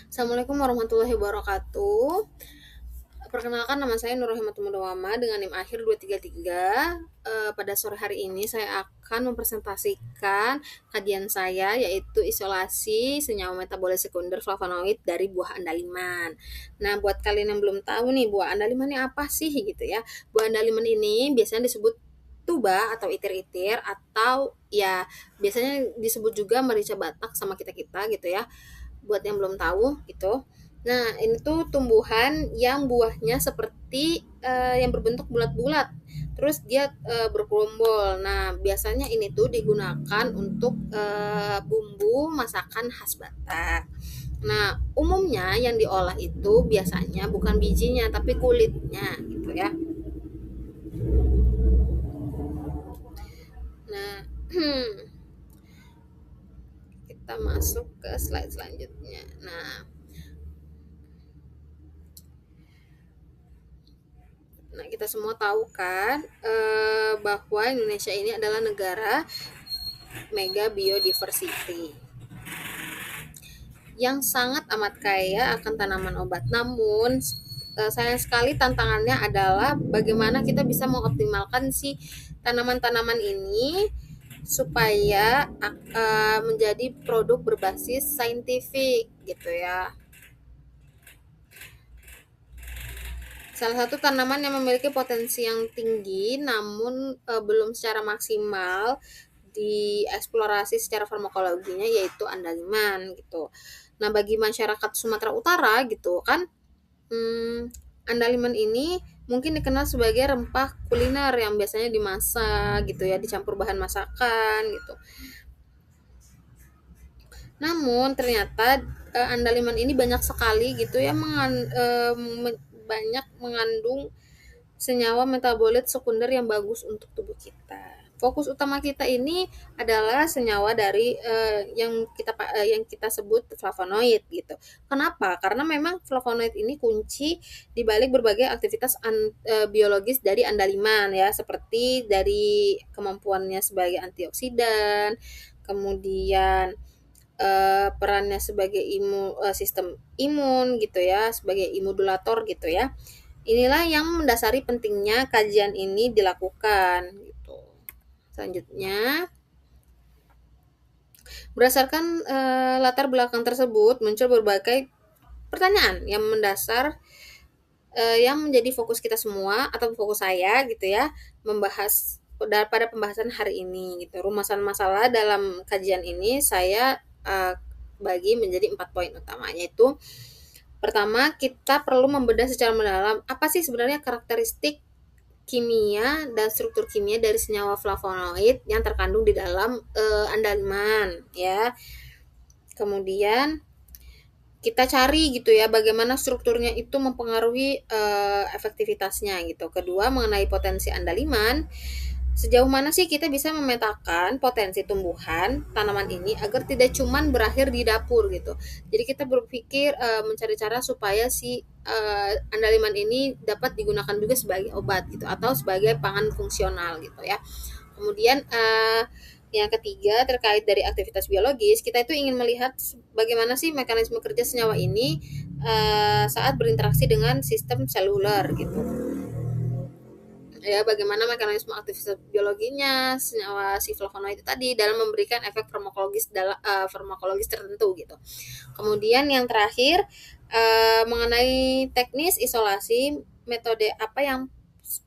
Assalamualaikum warahmatullahi wabarakatuh. Perkenalkan, nama saya Nurrohimatul Mudawama dengan NIM akhir 233. Pada sore hari ini saya akan mempresentasikan kajian saya, yaitu isolasi senyawa metabolit sekunder flavonoid dari buah andaliman. Nah, buat kalian yang belum tahu nih, buah andaliman ini apa sih gitu ya. Buah andaliman ini biasanya disebut tuba atau itir-itir, atau ya biasanya disebut juga merica Batak sama kita-kita gitu ya, buat yang belum tahu gitu. Nah, ini tuh tumbuhan yang buahnya seperti yang berbentuk bulat-bulat. Terus dia bergerombol. Nah, biasanya ini tuh digunakan untuk bumbu masakan khas Batak. Nah, umumnya yang diolah itu biasanya bukan bijinya tapi kulitnya gitu ya. Nah, kita masuk ke slide selanjutnya. Nah, kita semua tahu kan bahwa Indonesia ini adalah negara mega biodiversity yang sangat amat kaya akan tanaman obat. Namun sayang sekali tantangannya adalah bagaimana kita bisa mengoptimalkan si tanaman-tanaman ini supaya menjadi produk berbasis saintifik gitu ya. Salah satu tanaman yang memiliki potensi yang tinggi namun belum secara maksimal dieksplorasi secara farmakologinya yaitu andaliman gitu. Nah, bagi masyarakat Sumatera Utara gitu kan, andaliman ini mungkin dikenal sebagai rempah kuliner yang biasanya dimasak gitu ya, dicampur bahan masakan gitu. Namun ternyata andaliman ini banyak sekali gitu ya banyak mengandung senyawa metabolit sekunder yang bagus untuk tubuh kita. Fokus utama kita ini adalah senyawa dari yang kita sebut flavonoid gitu. Kenapa? Karena memang flavonoid ini kunci di balik berbagai aktivitas biologis dari andaliman ya, seperti dari kemampuannya sebagai antioksidan, kemudian perannya sebagai sistem imun gitu ya, sebagai imudulator gitu ya. Inilah yang mendasari pentingnya kajian ini dilakukan gitu. Selanjutnya, berdasarkan latar belakang tersebut muncul berbagai pertanyaan yang mendasar yang menjadi fokus kita semua atau fokus saya gitu ya, membahas pada pembahasan hari ini gitu. Rumusan masalah dalam kajian ini saya bagi menjadi 4 poin utama, yaitu pertama, kita perlu membedah secara mendalam apa sih sebenarnya karakteristik kimia dan struktur kimia dari senyawa flavonoid yang terkandung di dalam andaliman ya. Kemudian kita cari gitu ya bagaimana strukturnya itu mempengaruhi efektivitasnya gitu. Kedua, mengenai potensi andaliman, sejauh mana sih kita bisa memetakan potensi tumbuhan tanaman ini agar tidak cuman berakhir di dapur gitu. Jadi kita berpikir mencari cara supaya si andaliman ini dapat digunakan juga sebagai obat gitu atau sebagai pangan fungsional gitu ya. Kemudian yang ketiga, terkait dari aktivitas biologis, kita itu ingin melihat bagaimana sih mekanisme kerja senyawa ini saat berinteraksi dengan sistem seluler gitu. Ya, bagaimana mekanisme aktivitas biologinya senyawa si flavonoid itu tadi dalam memberikan efek farmakologis tertentu gitu. Kemudian yang terakhir mengenai teknis isolasi, metode apa yang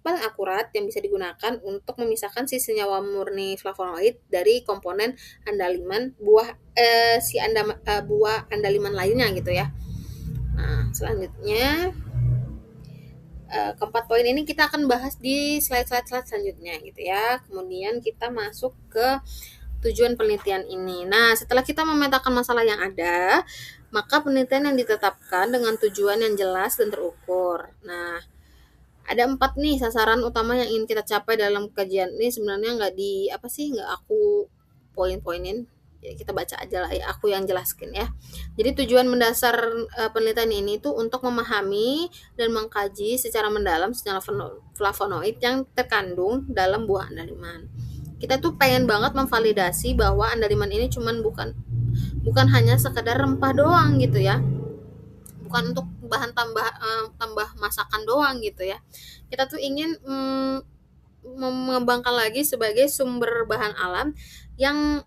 paling akurat yang bisa digunakan untuk memisahkan si senyawa murni flavonoid dari komponen andaliman buah andaliman lainnya gitu ya. Nah, selanjutnya keempat poin ini kita akan bahas di slide selanjutnya gitu ya. Kemudian kita masuk ke tujuan penelitian ini. Nah, setelah kita memetakan masalah yang ada, maka penelitian yang ditetapkan dengan tujuan yang jelas dan terukur. Nah, ada 4 nih sasaran utama yang ingin kita capai dalam kajian ini. Sebenarnya nggak aku poin-poinin. Ya, kita baca aja lah ya, aku yang jelaskan ya. Jadi tujuan mendasar penelitian ini tuh untuk memahami dan mengkaji secara mendalam senyawa flavonoid yang terkandung dalam buah andaliman. Kita tuh pengen banget memvalidasi bahwa andaliman ini bukan hanya sekedar rempah doang gitu ya. bukan untuk bahan tambah masakan doang gitu ya. Kita tuh ingin mengembangkan lagi sebagai sumber bahan alam yang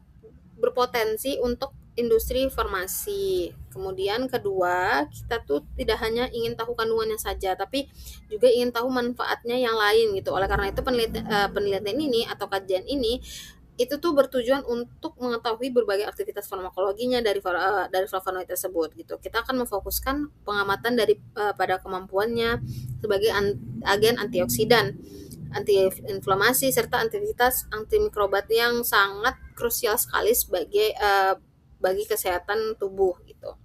berpotensi untuk industri farmasi. Kemudian kedua, kita tuh tidak hanya ingin tahu kandungannya saja, tapi juga ingin tahu manfaatnya yang lain gitu. Oleh karena itu penelitian ini atau kajian ini itu tuh bertujuan untuk mengetahui berbagai aktivitas farmakologinya dari flavonoid tersebut gitu. Kita akan memfokuskan pengamatan pada kemampuannya sebagai agen antioksidan, antiinflamasi serta aktivitas antimikrobat yang sangat krusial sekali bagi kesehatan tubuh gitu.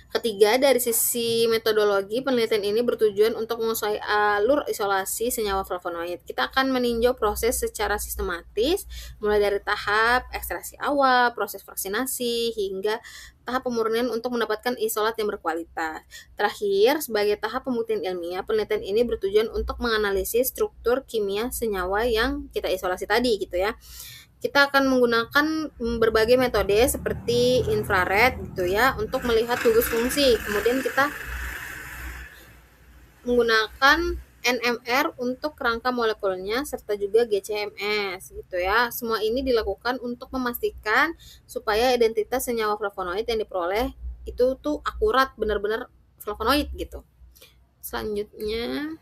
Ketiga, dari sisi metodologi, penelitian ini bertujuan untuk menguasai alur isolasi senyawa flavonoid. Kita akan meninjau proses secara sistematis, mulai dari tahap ekstraksi awal, proses vaksinasi, hingga tahap pemurnian untuk mendapatkan isolat yang berkualitas. Terakhir, sebagai tahap pembuktian ilmiah, penelitian ini bertujuan untuk menganalisis struktur kimia senyawa yang kita isolasi tadi gitu ya. Kita akan menggunakan berbagai metode seperti infrared gitu ya untuk melihat gugus fungsi. Kemudian kita menggunakan NMR untuk kerangka molekulnya serta juga GCMS gitu ya. Semua ini dilakukan untuk memastikan supaya identitas senyawa flavonoid yang diperoleh itu tuh akurat, benar-benar flavonoid gitu. Selanjutnya,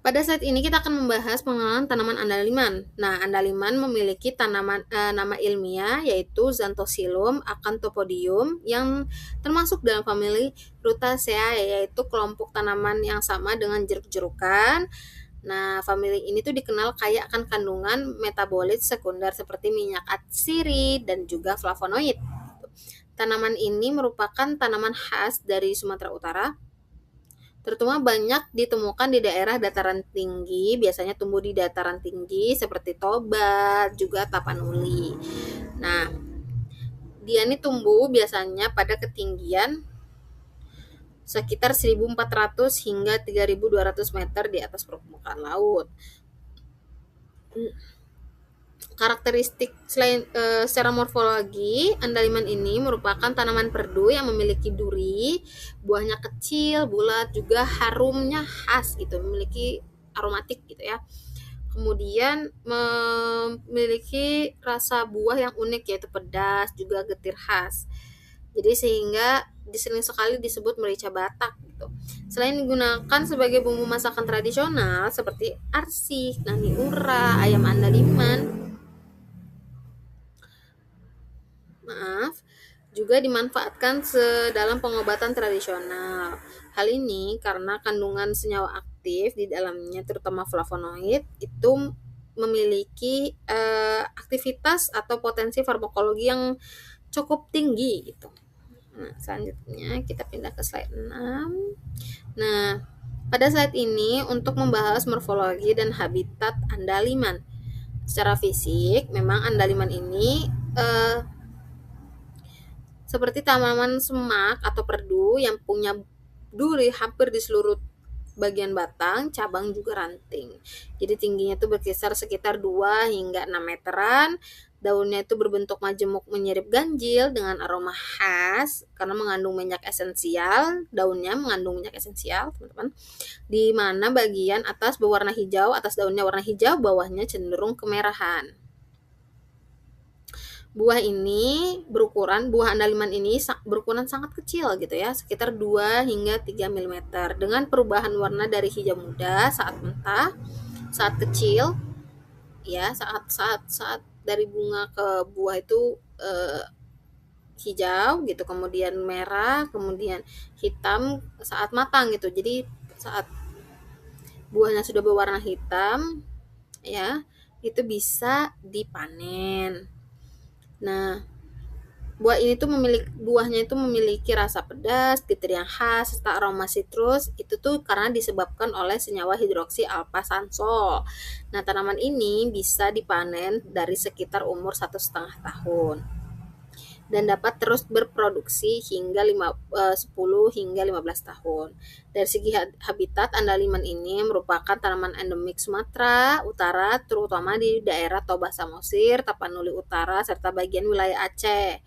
pada saat ini kita akan membahas pengenalan tanaman andaliman. Nah, andaliman memiliki nama ilmiah yaitu Xanthoxylum acanthosporidium yang termasuk dalam famili Rutaceae, yaitu kelompok tanaman yang sama dengan jeruk-jerukan. Nah, famili ini tuh dikenal kaya akan kandungan metabolit sekunder seperti minyak atsiri dan juga flavonoid. Tanaman ini merupakan tanaman khas dari Sumatera Utara, terutama banyak ditemukan di daerah dataran tinggi, biasanya tumbuh di dataran tinggi seperti Tobat, juga Tapanuli. Nah, dia ini tumbuh biasanya pada ketinggian sekitar 1.400 hingga 3.200 meter di atas permukaan laut. Karakteristik secara morfologi, andaliman ini merupakan tanaman perdu yang memiliki duri, buahnya kecil, bulat, juga harumnya khas gitu, memiliki aromatik gitu ya. Kemudian memiliki rasa buah yang unik yaitu pedas, juga getir khas. Jadi sehingga sering sekali disebut merica Batak gitu. Selain digunakan sebagai bumbu masakan tradisional seperti arsik, nani ura, ayam andaliman, juga dimanfaatkan dalam pengobatan tradisional. Hal ini karena kandungan senyawa aktif di dalamnya, terutama flavonoid, itu memiliki aktivitas atau potensi farmakologi yang cukup tinggi gitu. Nah, selanjutnya kita pindah ke slide 6. Nah, pada slide ini untuk membahas morfologi dan habitat andaliman. Secara fisik, memang andaliman ini seperti tanaman semak atau perdu yang punya duri hampir di seluruh bagian batang, cabang juga ranting. Jadi tingginya itu berkisar sekitar 2 hingga 6 meteran. Daunnya itu berbentuk majemuk menyirip ganjil dengan aroma khas karena mengandung minyak esensial. Daunnya mengandung minyak esensial, teman-teman. Di mana bagian atas berwarna hijau, atas daunnya warna hijau, bawahnya cenderung kemerahan. Buah andaliman ini berukuran sangat kecil gitu ya, sekitar 2 hingga 3 mm dengan perubahan warna dari hijau muda saat mentah, saat kecil ya, saat dari bunga ke buah itu hijau gitu, kemudian merah, kemudian hitam saat matang gitu. Jadi saat buahnya sudah berwarna hitam ya, itu bisa dipanen. Nah, buahnya itu memiliki rasa pedas, getir yang khas, serta aroma sitrus. Itu tuh karena disebabkan oleh senyawa hidroksi alpha sansol. Nah, tanaman ini bisa dipanen dari sekitar umur 1,5 tahun dan dapat terus berproduksi hingga 10 hingga 15 tahun. Dari segi habitat, andaliman ini merupakan tanaman endemik Sumatera Utara, terutama di daerah Toba Samosir, Tapanuli Utara, serta bagian wilayah Aceh.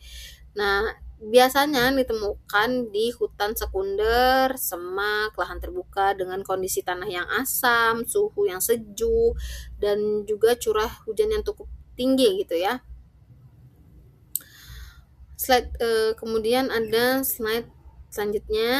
Nah, biasanya ditemukan di hutan sekunder, semak, lahan terbuka dengan kondisi tanah yang asam, suhu yang sejuk, dan juga curah hujan yang cukup tinggi gitu ya. Kemudian ada slide selanjutnya,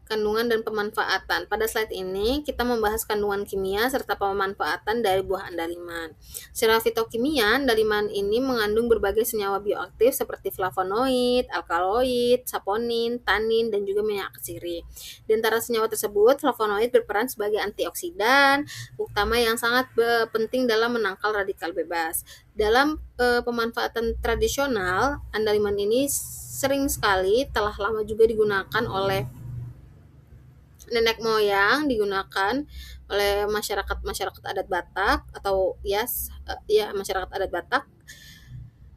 kandungan dan pemanfaatan. Pada slide ini kita membahas kandungan kimia serta pemanfaatan dari buah andaliman. Secara fitokimia, andaliman ini mengandung berbagai senyawa bioaktif seperti flavonoid, alkaloid, saponin, tanin, dan juga minyak sirih. Di antara senyawa tersebut, flavonoid berperan sebagai antioksidan utama yang sangat penting dalam menangkal radikal bebas. Dalam pemanfaatan tradisional, andaliman ini sering sekali telah lama juga digunakan oleh nenek moyang, digunakan oleh masyarakat adat Batak atau masyarakat adat Batak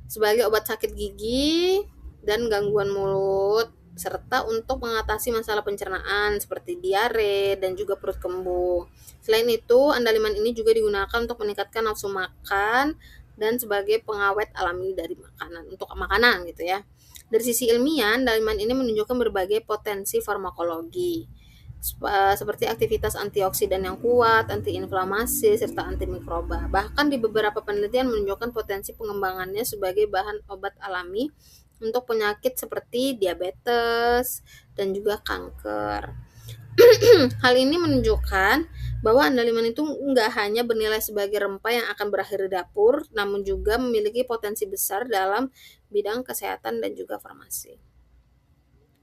sebagai obat sakit gigi dan gangguan mulut, serta untuk mengatasi masalah pencernaan seperti diare dan juga perut kembung. Selain itu, andaliman ini juga digunakan untuk meningkatkan nafsu makan dan sebagai pengawet alami dari untuk makanan gitu ya. Dari sisi ilmiah, andaliman ini menunjukkan berbagai potensi farmakologi seperti aktivitas antioksidan yang kuat, antiinflamasi, serta antimikroba. Bahkan di beberapa penelitian menunjukkan potensi pengembangannya sebagai bahan obat alami untuk penyakit seperti diabetes dan juga kanker. Hal ini menunjukkan bahwa andaliman itu nggak hanya bernilai sebagai rempah yang akan berakhir di dapur, namun juga memiliki potensi besar dalam bidang kesehatan dan juga farmasi.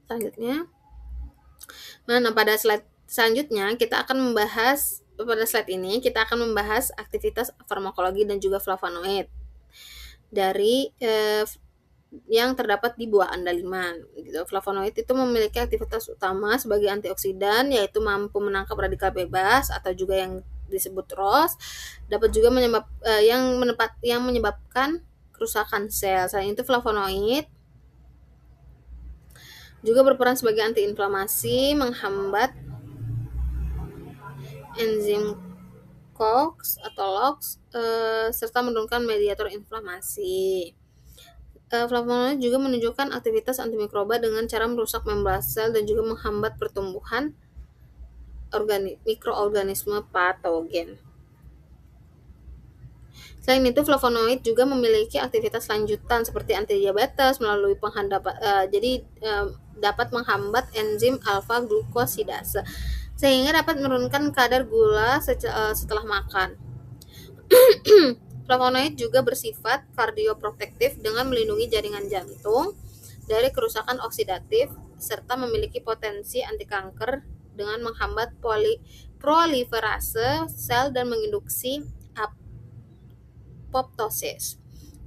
Selanjutnya, pada slide selanjutnya kita akan membahas aktivitas farmakologi dan juga flavonoid dari yang terdapat di buah andaliman. Gitu. Flavonoid itu memiliki aktivitas utama sebagai antioksidan, yaitu mampu menangkap radikal bebas atau juga yang disebut ROS, dapat juga yang menyebabkan kerusakan sel. Selain itu, flavonoid juga berperan sebagai antiinflamasi, menghambat enzim COX atau LOX, serta menurunkan mediator inflamasi. Flavonoid juga menunjukkan aktivitas antimikroba dengan cara merusak membran sel dan juga menghambat pertumbuhan mikroorganisme patogen. Selain itu, flavonoid juga memiliki aktivitas lanjutan seperti antidiabetes melalui dapat menghambat enzim alfa glukosidase sehingga dapat menurunkan kadar gula setelah makan. Flavonoid juga bersifat kardioprotektif dengan melindungi jaringan jantung dari kerusakan oksidatif serta memiliki potensi anti kanker dengan menghambat proliferase sel dan menginduksi apoptosis.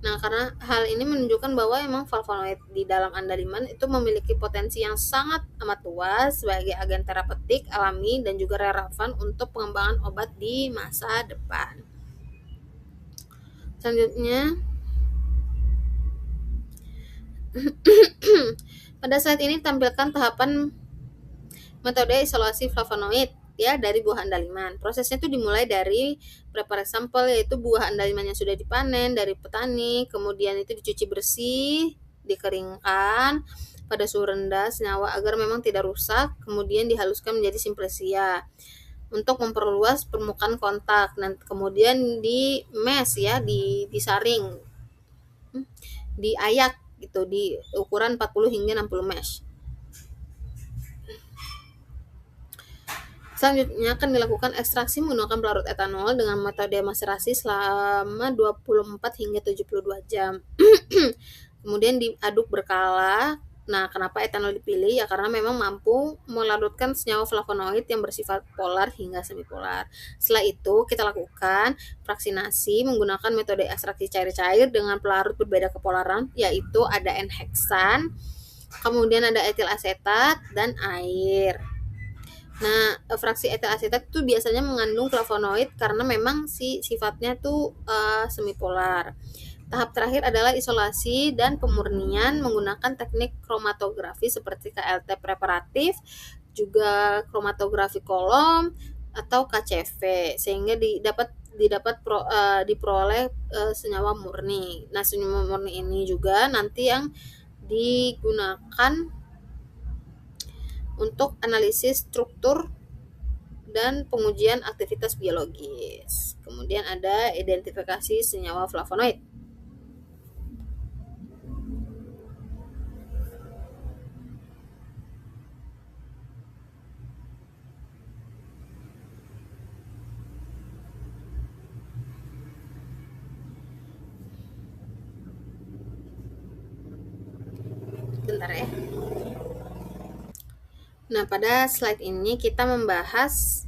Nah, karena hal ini menunjukkan bahwa emang flavonoid di dalam andaliman itu memiliki potensi yang sangat amat luas sebagai agen terapeutik alami dan juga relevan untuk pengembangan obat di masa depan. Selanjutnya, pada slide ini tampilkan tahapan metode isolasi flavonoid ya dari buah andaliman. Prosesnya itu dimulai dari preparasi sampel, yaitu buah andaliman yang sudah dipanen dari petani, kemudian itu dicuci bersih, dikeringkan pada suhu rendah senyawa agar memang tidak rusak, kemudian dihaluskan menjadi simplesia untuk memperluas permukaan kontak, dan kemudian di mesh ya, disaring, diayak gitu di ukuran 40 hingga 60 mesh. Selanjutnya akan dilakukan ekstraksi menggunakan pelarut etanol dengan metode maserasi selama 24 hingga 72 jam. Kemudian diaduk berkala. Nah, kenapa etanol dipilih? Ya karena memang mampu melarutkan senyawa flavonoid yang bersifat polar hingga semipolar. Setelah itu, kita lakukan fraksinasi menggunakan metode ekstraksi cair-cair dengan pelarut berbeda kepolaran, yaitu ada N-heksan, kemudian ada etil asetat, dan air. Nah, fraksi etil asetat itu biasanya mengandung flavonoid karena memang sifatnya tuh semipolar. Tahap terakhir adalah isolasi dan pemurnian menggunakan teknik kromatografi seperti KLT preparatif, juga kromatografi kolom atau KCV, sehingga diperoleh senyawa murni. Nah, senyawa murni ini juga nanti yang digunakan untuk analisis struktur dan pengujian aktivitas biologis. Kemudian ada identifikasi senyawa flavonoid. Bentar ya. Nah, pada slide ini kita membahas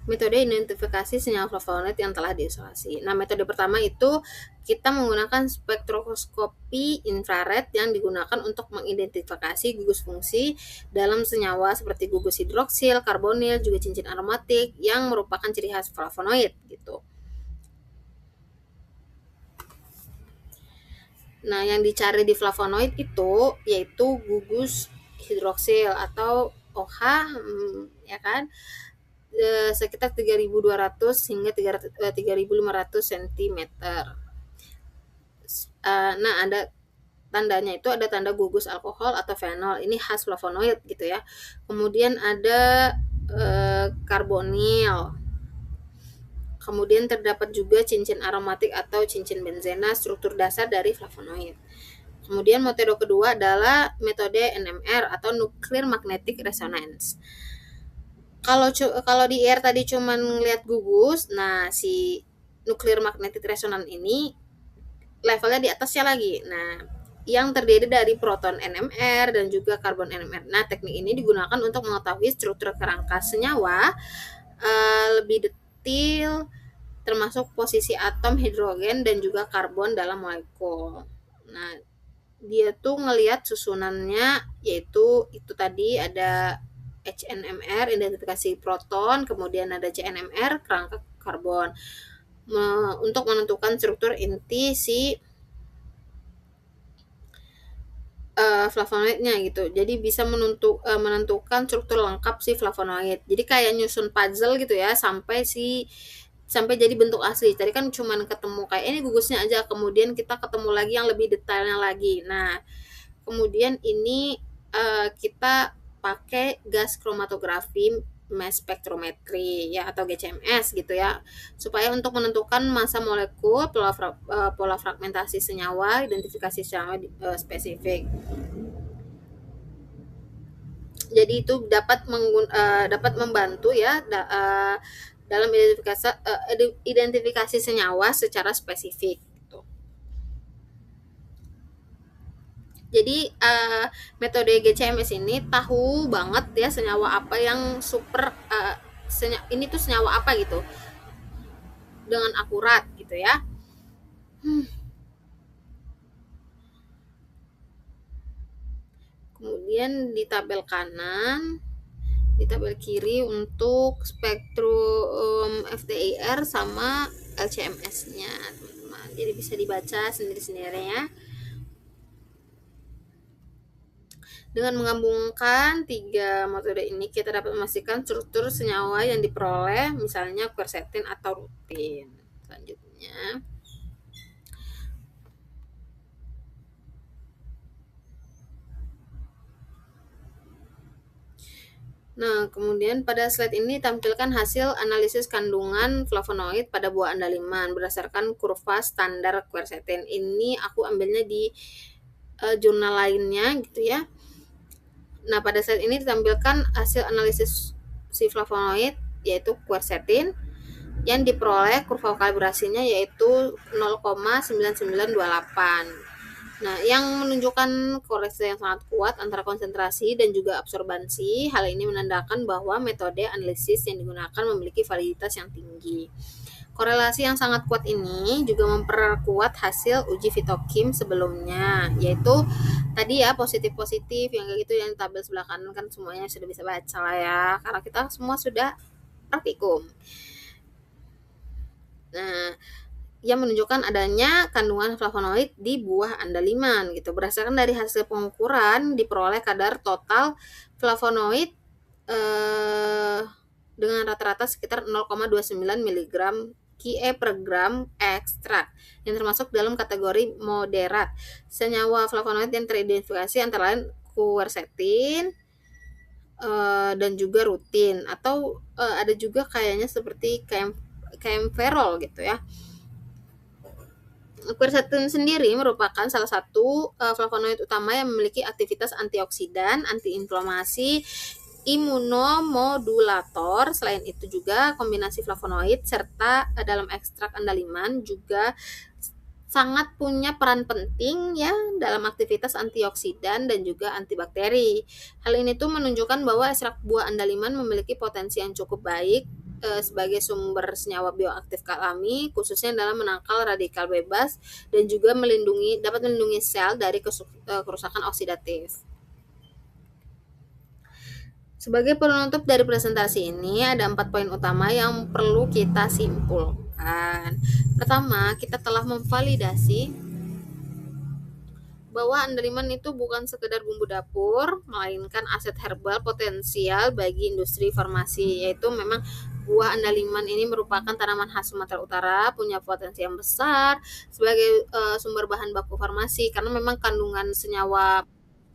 metode identifikasi senyawa flavonoid yang telah diisolasi. Nah, metode pertama itu kita menggunakan spektroskopi infrared yang digunakan untuk mengidentifikasi gugus fungsi dalam senyawa seperti gugus hidroksil, karbonil, juga cincin aromatik yang merupakan ciri khas flavonoid gitu. Nah, yang dicari di flavonoid itu yaitu gugus hidroksil atau OH, ya kan, sekitar 3.200 hingga 3.500 cm. Nah, ada tandanya itu ada tanda gugus alkohol atau fenol, ini khas flavonoid gitu ya. Kemudian ada karbonil. Kemudian terdapat juga cincin aromatik atau cincin benzena, struktur dasar dari flavonoid. Kemudian metode kedua adalah metode NMR atau Nuclear Magnetic Resonance. Kalau di IR tadi cuma ngelihat gugus, nah si Nuclear Magnetic Resonance ini levelnya di atasnya lagi. Nah, yang terdiri dari proton NMR dan juga karbon NMR. Nah, teknik ini digunakan untuk mengetahui struktur kerangka senyawa lebih detail, termasuk posisi atom hidrogen dan juga karbon dalam molekul. Nah, dia tuh ngelihat susunannya, yaitu itu tadi ada HNMR identifikasi proton, kemudian ada CNMR kerangka karbon, untuk menentukan struktur inti si flavonoidnya gitu. Jadi bisa menentukan struktur lengkap si flavonoid. Jadi kayak nyusun puzzle gitu ya sampai jadi bentuk asli. Tadi kan cuman ketemu kayak ini gugusnya aja, kemudian kita ketemu lagi yang lebih detailnya lagi. Nah, kemudian ini kita pakai gas kromatografi mass spectrometry ya atau GCMS gitu ya, supaya untuk menentukan massa molekul, pola fragmentasi senyawa, identifikasi senyawa spesifik. Jadi itu dapat membantu ya dalam identifikasi senyawa secara spesifik. Jadi metode GCMS ini tahu banget ya senyawa apa yang ini tuh senyawa apa gitu dengan akurat gitu ya. Kemudian di tabel kanan, di tabel kiri untuk spektrum FTIR sama LCMS-nya, teman-teman. Jadi bisa dibaca sendiri-sendiri ya. Dengan menggabungkan tiga metode ini, kita dapat memastikan struktur senyawa yang diperoleh, misalnya quercetin atau rutin. Selanjutnya, nah, kemudian pada slide ini tampilkan hasil analisis kandungan flavonoid pada buah andaliman berdasarkan kurva standar quercetin. Ini aku ambilnya di jurnal lainnya gitu ya. Nah, pada slide ini ditampilkan hasil analisis si flavonoid yaitu quercetin yang diperoleh kurva kalibrasinya yaitu 0,9928. Nah, yang menunjukkan korelasi yang sangat kuat antara konsentrasi dan juga absorbansi. Hal ini menandakan bahwa metode analisis yang digunakan memiliki validitas yang tinggi. Korelasi yang sangat kuat ini juga memperkuat hasil uji fitokim sebelumnya, yaitu tadi ya positif-positif yang kayak gitu, yang tabel sebelah kanan kan semuanya sudah bisa baca lah ya, karena kita semua sudah praktikum. Nah, yang menunjukkan adanya kandungan flavonoid di buah andaliman gitu. Berdasarkan dari hasil pengukuran diperoleh kadar total flavonoid dengan rata-rata sekitar 0,29 mg Ki per gram ekstrak yang termasuk dalam kategori moderat. Senyawa flavonoid yang teridentifikasi antara lain quercetin dan juga rutin, atau ada juga kayaknya seperti kaempferol gitu ya. Quercetin sendiri merupakan salah satu flavonoid utama yang memiliki aktivitas antioksidan, antiinflamasi, imunomodulator. Selain itu juga kombinasi flavonoid serta dalam ekstrak andaliman juga sangat punya peran penting ya dalam aktivitas antioksidan dan juga antibakteri. Hal ini tuh menunjukkan bahwa ekstrak buah andaliman memiliki potensi yang cukup baik sebagai sumber senyawa bioaktif alami, khususnya dalam menangkal radikal bebas dan juga dapat melindungi sel dari kerusakan oksidatif. Sebagai penutup dari presentasi ini, ada 4 poin utama yang perlu kita simpulkan. Pertama, kita telah memvalidasi bahwa andaliman itu bukan sekedar bumbu dapur, melainkan aset herbal potensial bagi industri farmasi, yaitu memang buah andaliman ini merupakan tanaman khas Sumatera Utara, punya potensi yang besar sebagai sumber bahan baku farmasi, karena memang kandungan senyawa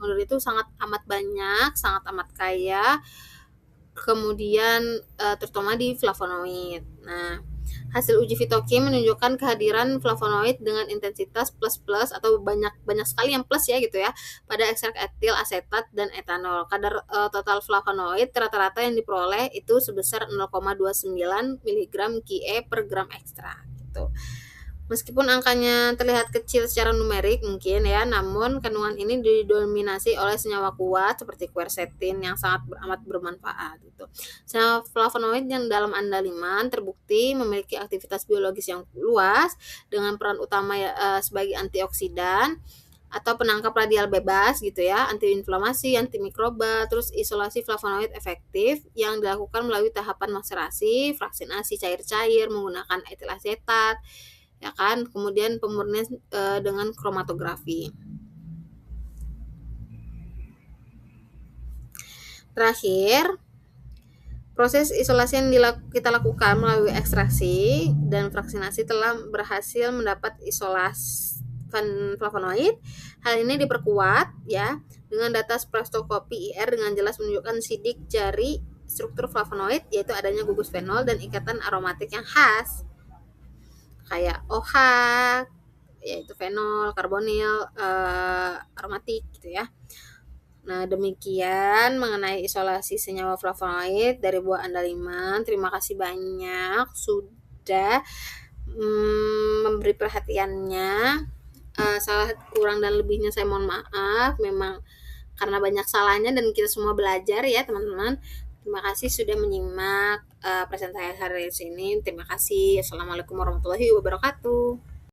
menurut itu sangat amat banyak, sangat amat kaya, kemudian terutama di flavonoid. Nah, hasil uji fitokim menunjukkan kehadiran flavonoid dengan intensitas plus atau banyak sekali yang plus ya gitu ya pada ekstrak etil asetat dan etanol. Kadar total flavonoid rata-rata yang diperoleh itu sebesar 0,29 mg Ki per gram ekstrak gitu. Meskipun angkanya terlihat kecil secara numerik mungkin ya, namun kandungan ini didominasi oleh senyawa kuat seperti quercetin yang amat bermanfaat gitu. Senyawa flavonoid yang dalam andaliman terbukti memiliki aktivitas biologis yang luas dengan peran utama sebagai antioksidan atau penangkap radial bebas gitu ya, antiinflamasi, antimikroba, terus isolasi flavonoid efektif yang dilakukan melalui tahapan maserasi, fraksinasi cair-cair menggunakan etil asetat ya kan, kemudian pemurnian dengan kromatografi. Terakhir, proses isolasi yang kita lakukan melalui ekstraksi dan fraksinasi telah berhasil mendapat isolasi flavonoid. Hal ini diperkuat ya dengan data spektroskopi IR dengan jelas menunjukkan sidik jari struktur flavonoid, yaitu adanya gugus fenol dan ikatan aromatik yang khas kayak OH, yaitu fenol, karbonil, aromatik gitu ya. Nah, demikian mengenai isolasi senyawa flavonoid dari buah andaliman. Terima kasih banyak sudah memberi perhatiannya. Salah kurang dan lebihnya saya mohon maaf, memang karena banyak salahnya dan kita semua belajar ya teman-teman. Terima kasih sudah menyimak presentasi hari ini. Terima kasih. Assalamualaikum warahmatullahi wabarakatuh.